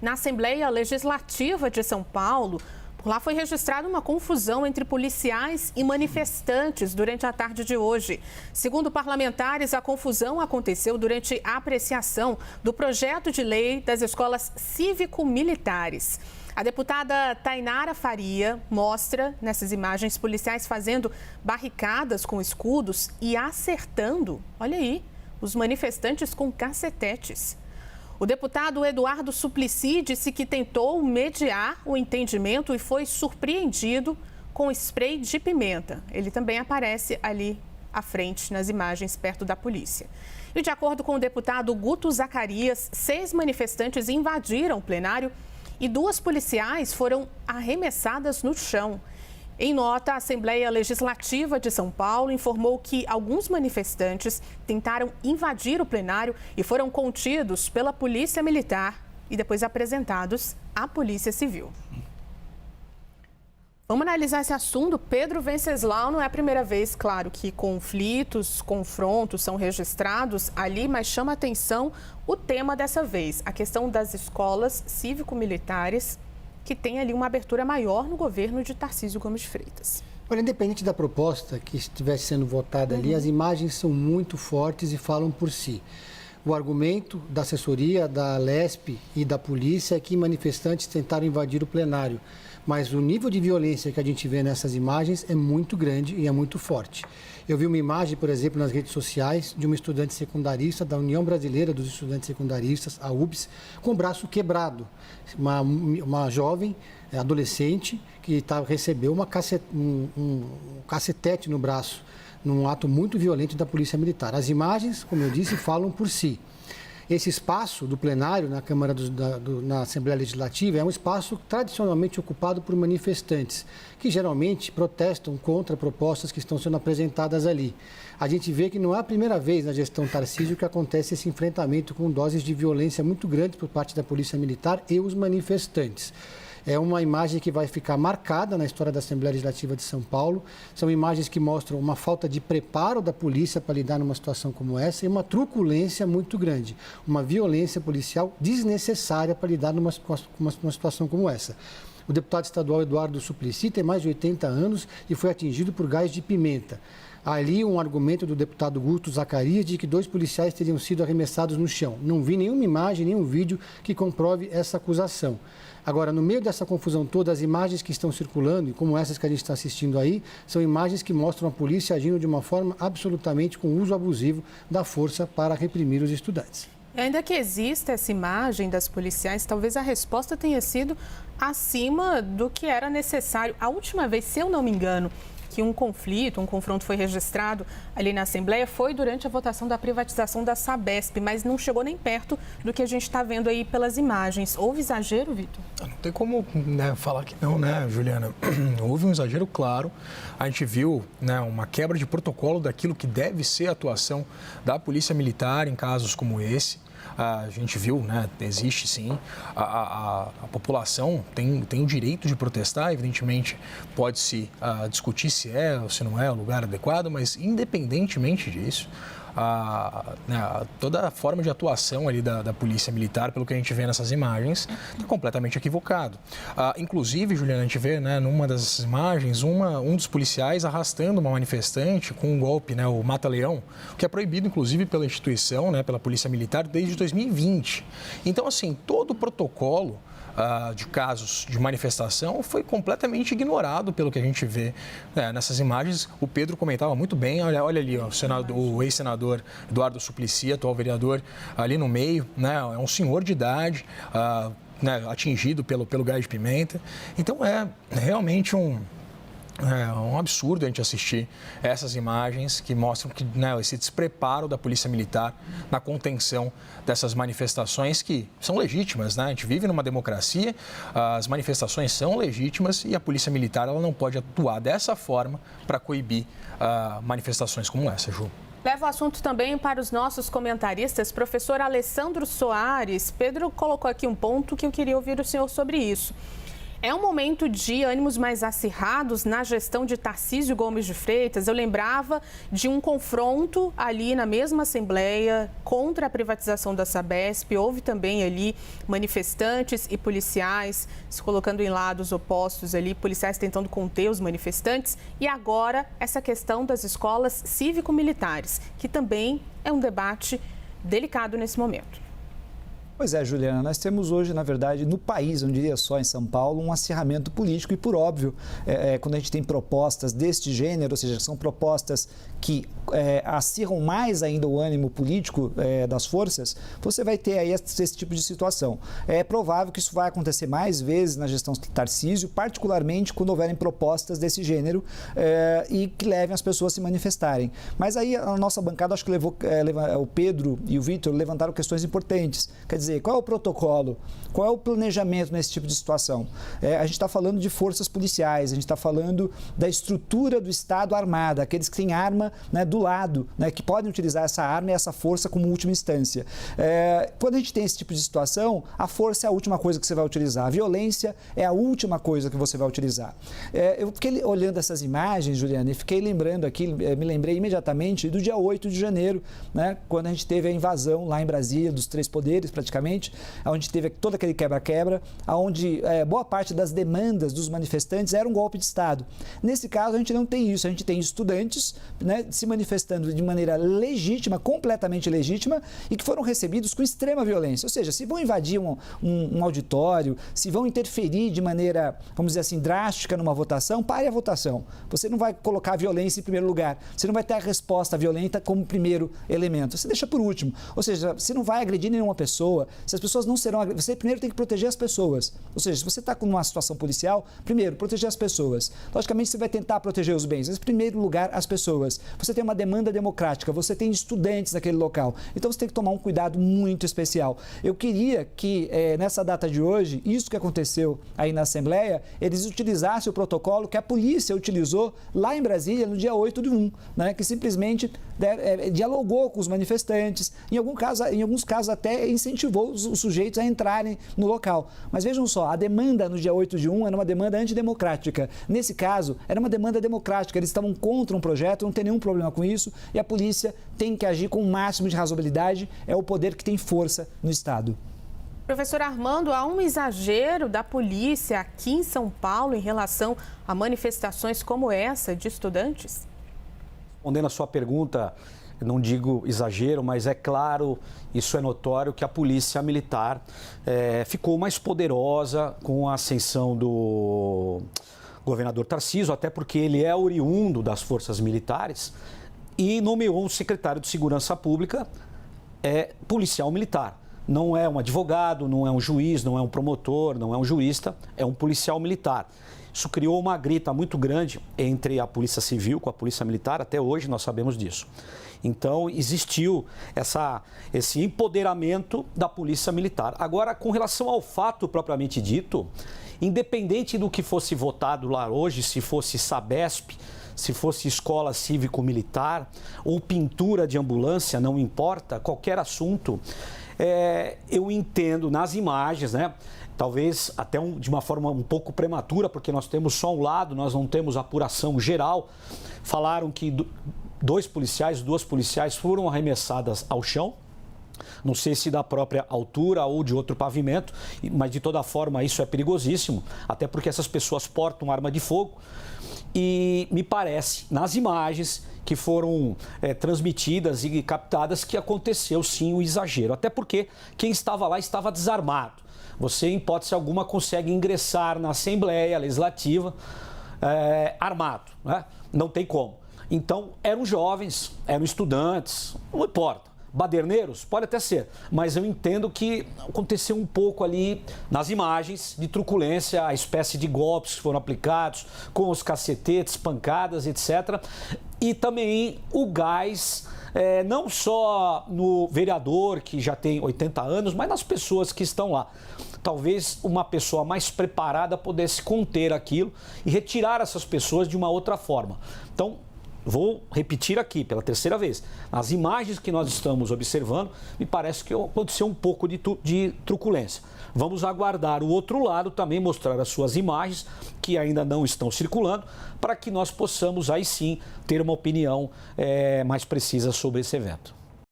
na Assembleia Legislativa de São Paulo. Por lá foi registrada uma confusão entre policiais e manifestantes durante a tarde de hoje. Segundo parlamentares, a confusão aconteceu durante a apreciação do projeto de lei das escolas cívico-militares. A deputada Tainara Faria mostra nessas imagens policiais fazendo barricadas com escudos e acertando, olha aí, os manifestantes com cacetetes. O deputado Eduardo Suplicy disse que tentou mediar o entendimento e foi surpreendido com spray de pimenta. Ele também aparece ali à frente nas imagens perto da polícia. E de acordo com o deputado Guto Zacarias, 6 manifestantes invadiram o plenário e 2 policiais foram arremessadas no chão. Em nota, a Assembleia Legislativa de São Paulo informou que alguns manifestantes tentaram invadir o plenário e foram contidos pela Polícia Militar e depois apresentados à Polícia Civil. Vamos analisar esse assunto. Pedro Venceslau, não é a primeira vez, claro, que conflitos, confrontos são registrados ali, mas chama a atenção o tema dessa vez, a questão das escolas cívico-militares, que tem ali uma abertura maior no governo de Tarcísio Gomes de Freitas. Olha, independente da proposta que estivesse sendo votada ali, as imagens são muito fortes e falam por si. O argumento da assessoria, da Lesp e da polícia é que manifestantes tentaram invadir o plenário, mas o nível de violência que a gente vê nessas imagens é muito grande e é muito forte. Eu vi uma imagem, por exemplo, nas redes sociais de uma estudante secundarista da União Brasileira dos Estudantes Secundaristas, a UBS, com o braço quebrado. Uma jovem, adolescente, que recebeu um cacetete no braço, num ato muito violento da Polícia Militar. As imagens, como eu disse, falam por si. Esse espaço do plenário na Câmara na Assembleia Legislativa é um espaço tradicionalmente ocupado por manifestantes, que geralmente protestam contra propostas que estão sendo apresentadas ali. A gente vê que não é a primeira vez na gestão Tarcísio que acontece esse enfrentamento com doses de violência muito grandes por parte da Polícia Militar e os manifestantes. É uma imagem que vai ficar marcada na história da Assembleia Legislativa de São Paulo. São imagens que mostram uma falta de preparo da polícia para lidar numa situação como essa e uma truculência muito grande, uma violência policial desnecessária para lidar numa situação como essa. O deputado estadual Eduardo Suplicy tem mais de 80 anos e foi atingido por gás de pimenta. Ali um argumento do deputado Guto Zacarias de que 2 policiais teriam sido arremessados no chão. Não vi nenhuma imagem, nenhum vídeo que comprove essa acusação. Agora, no meio dessa confusão toda, as imagens que estão circulando, como essas que a gente está assistindo aí, são imagens que mostram a polícia agindo de uma forma absolutamente com uso abusivo da força para reprimir os estudantes. Ainda que exista essa imagem das policiais, talvez a resposta tenha sido acima do que era necessário. A última vez, se eu não me engano, que um confronto foi registrado ali na Assembleia foi durante a votação da privatização da Sabesp, mas não chegou nem perto do que a gente está vendo aí pelas imagens. Houve exagero, Vitor? Não tem como falar que não, né, Juliana? Houve um exagero claro. A gente viu uma quebra de protocolo daquilo que deve ser a atuação da Polícia Militar em casos como esse. A gente viu, existe sim, a população tem o direito de protestar, evidentemente pode-se discutir se é ou se não é o lugar adequado, mas independentemente disso, toda a forma de atuação ali da Polícia Militar, pelo que a gente vê nessas imagens, está completamente equivocado. Inclusive, Juliana, a gente vê numa das imagens um dos policiais arrastando uma manifestante com um golpe, o mata-leão, que é proibido, inclusive, pela instituição, pela Polícia Militar, desde 2020. Então, assim, todo o protocolo de casos de manifestação foi completamente ignorado pelo que a gente vê nessas imagens. O Pedro comentava muito bem, olha ali, o ex-senador Eduardo Suplicy, atual vereador, ali no meio, é um senhor de idade, atingido pelo gás de pimenta. Então é realmente um absurdo a gente assistir essas imagens que mostram que, esse despreparo da Polícia Militar na contenção dessas manifestações que são legítimas, A gente vive numa democracia, as manifestações são legítimas e a Polícia Militar ela não pode atuar dessa forma para coibir manifestações como essa, Ju. Leva o assunto também para os nossos comentaristas. Professor Alessandro Soares, Pedro colocou aqui um ponto que eu queria ouvir o senhor sobre isso. É um momento de ânimos mais acirrados na gestão de Tarcísio Gomes de Freitas. Eu lembrava de um confronto ali na mesma Assembleia contra a privatização da Sabesp. Houve também ali manifestantes e policiais se colocando em lados opostos ali, policiais tentando conter os manifestantes. E agora essa questão das escolas cívico-militares, que também é um debate delicado nesse momento. Pois é, Juliana, nós temos hoje, na verdade, no país, eu não diria só em São Paulo, um acirramento político e, por óbvio, quando a gente tem propostas deste gênero, ou seja, são propostas que acirram mais ainda o ânimo político das forças, você vai ter aí esse tipo de situação. É provável que isso vai acontecer mais vezes na gestão Tarcísio, particularmente quando houverem propostas desse gênero e que levem as pessoas a se manifestarem. Mas aí a nossa bancada, acho que o Pedro e o Vitor levantaram questões importantes. Quer dizer, qual é o protocolo? Qual é o planejamento nesse tipo de situação? A gente está falando de forças policiais, a gente está falando da estrutura do Estado armada, aqueles que têm arma, né, do lado, né, que podem utilizar essa arma e essa força como última instância. Quando a gente tem esse tipo de situação, a força é a última coisa que você vai utilizar, a violência é a última coisa que você vai utilizar. Eu fiquei olhando essas imagens, Juliana, e fiquei lembrando aqui, me lembrei imediatamente do dia 8 de janeiro, né, quando a gente teve a invasão lá em Brasília, dos três poderes praticamente, onde teve todo aquele quebra-quebra, onde boa parte das demandas dos manifestantes era um golpe de Estado. Nesse caso, a gente não tem isso, a gente tem estudantes, né, se manifestando de maneira legítima, completamente legítima, e que foram recebidos com extrema violência. Ou seja, se vão invadir um auditório, se vão interferir de maneira, vamos dizer assim, drástica numa votação, pare a votação. Você não vai colocar a violência em primeiro lugar, você não vai ter a resposta violenta como primeiro elemento, você deixa por último. Ou seja, você não vai agredir nenhuma pessoa, se as pessoas não serão agredidas, você primeiro tem que proteger as pessoas. Ou seja, se você está com uma situação policial, primeiro, proteger as pessoas. Logicamente, você vai tentar proteger os bens, mas em primeiro lugar, as pessoas. Você tem uma demanda democrática, você tem estudantes naquele local. Então, você tem que tomar um cuidado muito especial. Eu queria que, nessa data de hoje, isso que aconteceu aí na Assembleia, eles utilizassem o protocolo que a polícia utilizou lá em Brasília, no dia 8/1, né, que simplesmente dialogou com os manifestantes, em alguns casos até incentivou os sujeitos a entrarem no local. Mas vejam só, a demanda no dia 8/1 era uma demanda antidemocrática. Nesse caso, era uma demanda democrática. Eles estavam contra um projeto, não tem nenhum problema com isso, e a polícia tem que agir com o máximo de razoabilidade, é o poder que tem força no Estado. Professor Armando, há um exagero da polícia aqui em São Paulo em relação a manifestações como essa de estudantes? Respondendo a sua pergunta, não digo exagero, mas é claro, isso é notório, que a polícia militar ficou mais poderosa com a ascensão do governador Tarcísio, até porque ele é oriundo das forças militares e nomeou um secretário de Segurança Pública policial militar. Não é um advogado, não é um juiz, não é um promotor, não é um jurista, é um policial militar. Isso criou uma grita muito grande entre a Polícia Civil com a Polícia Militar, até hoje nós sabemos disso. Então, existiu esse empoderamento da Polícia Militar. Agora, com relação ao fato propriamente dito, independente do que fosse votado lá hoje, se fosse Sabesp, se fosse escola cívico-militar ou pintura de ambulância, não importa, qualquer assunto, eu entendo nas imagens, né? Talvez até de uma forma um pouco prematura, porque nós temos só um lado, nós não temos apuração geral. Falaram que duas policiais foram arremessadas ao chão. Não sei se da própria altura ou de outro pavimento, mas de toda forma isso é perigosíssimo, até porque essas pessoas portam arma de fogo. E me parece, nas imagens que foram transmitidas e captadas, que aconteceu sim o exagero. Até porque quem estava lá estava desarmado. Você, em hipótese alguma, consegue ingressar na Assembleia Legislativa armado, né? Não tem como. Então, eram jovens, eram estudantes, não importa. Baderneiros? Pode até ser, mas eu entendo que aconteceu um pouco ali nas imagens de truculência, a espécie de golpes que foram aplicados com os cacetetes, pancadas, etc. E também o gás, não só no vereador, que já tem 80 anos, mas nas pessoas que estão lá. Talvez uma pessoa mais preparada pudesse conter aquilo e retirar essas pessoas de uma outra forma. Então, vou repetir aqui pela terceira vez, as imagens que nós estamos observando, me parece que aconteceu um pouco de truculência. Vamos aguardar o outro lado também mostrar as suas imagens, que ainda não estão circulando, para que nós possamos aí sim ter uma opinião mais precisa sobre esse evento.